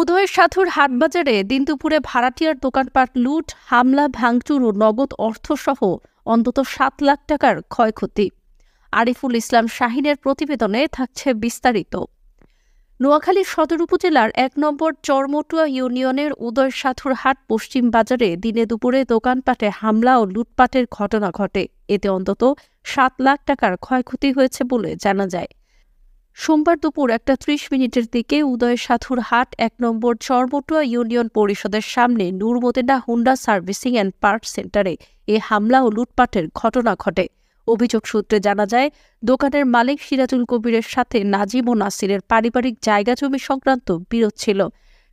উদয় সাথুর হাটবাজারে দিন দুপুরে ভাড়াটিয়ার দোকানপাট লুট, হামলা, ভাঙচুর ও নগদ অর্থসহ অন্তত ৭ লাখ টাকার ক্ষয়ক্ষতি। আরিফুল ইসলাম শাহিনের প্রতিবেদনে থাকছে বিস্তারিত। নোয়াখালী সদর উপজেলার ১ নম্বর চরমটুয়া ইউনিয়নের উদয় সাথুর হাট পশ্চিম বাজারে দিনে দুপুরে দোকানপাটে হামলা ও লুটপাটের ঘটনা ঘটে। এতে অন্তত ৭ লাখ টাকার ক্ষয়ক্ষতি হয়েছে বলে জানা যায়। সোমবার দুপুর ১:৩০ দিকে উদয় সাথুর হাট ১ নম্বর চরমটুয়া ইউনিয়ন পরিষদের সামনে Noor Madina Honda servicing and parts সেন্টারে এ হামলা ও লুটপাটের ঘটনা ঘটে। অভিযোগ সূত্রে জানা যায়, দোকানের মালিক সিরাজুল কবিরের সাথে নাজিম ও নাসিরের পারিবারিক জায়গা জমি সংক্রান্ত বিরোধ ছিল।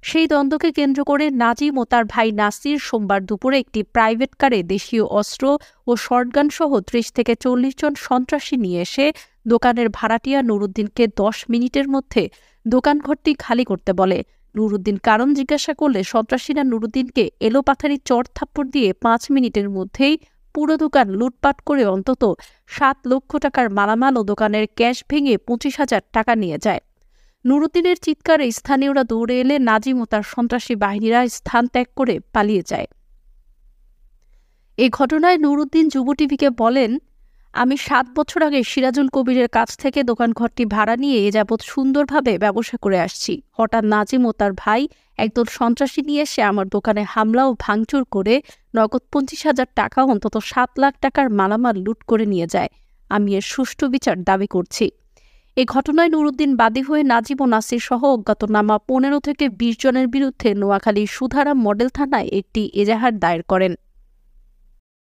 সেই দ্বন্দ্বকে কেন্দ্র করে নাজিম ও তার ভাই নাসির সোমবার দুপুরে একটি প্রাইভেট কারে দেশীয় অস্ত্র ও শর্টগান সহ ৩০ থেকে ৪০ জন সন্ত্রাসী নিয়ে এসে দোকানের ভাড়াটিয়া নুরুদ্দিনকে ১০ মিনিটের মধ্যে দোকানঘরটি খালি করতে বলে। নুরুদ্দিন কারণ জিজ্ঞাসা করলে সন্ত্রাসীরা নুরুদ্দিনকে এলোপাথারি চড়-থাপ্পড় দিয়ে ৫ মিনিটের মধ্যেই পুরো দোকান লুটপাট করে অন্তত ৭ লক্ষ টাকার মালামাল ও দোকানের ক্যাশ ভেঙে ২৫,০০০ টাকা নিয়ে যায়। নুরুদ্দিনের চিৎকারে স্থানীয়রা দৌড়ে এলে নাজিম ও তার সন্ত্রাসী বাহিনীরা স্থান ত্যাগ করে পালিয়ে যায়। এ ঘটনায় নুরুদ্দিন যুব টিভিকে বলেন, আমি ৭ বছর আগে সিরাজুল কবিরের কাছ থেকে দোকানঘরটি ভাড়া নিয়ে এ যাবৎ সুন্দরভাবে ব্যবসা করে আসছি। হঠাৎ নাজিম ও তার ভাই একদল সন্ত্রাসী নিয়ে এসে আমার দোকানে হামলা ও ভাঙচুর করে নগদ ২৫,০০০ টাকা অন্তত ৭ লাখ টাকার মালামাল লুট করে নিয়ে যায়। আমি এর সুষ্ঠু বিচার দাবি করছি। এ ঘটনায় নুরুদ্দিন বাদী হয়ে নাজিম ও নাসির সহ অজ্ঞাতনামা ১৫ থেকে ২০ জনের বিরুদ্ধে নোয়াখালী সুধারাম মডেল থানায় একটি এজাহার দায়ের করেন।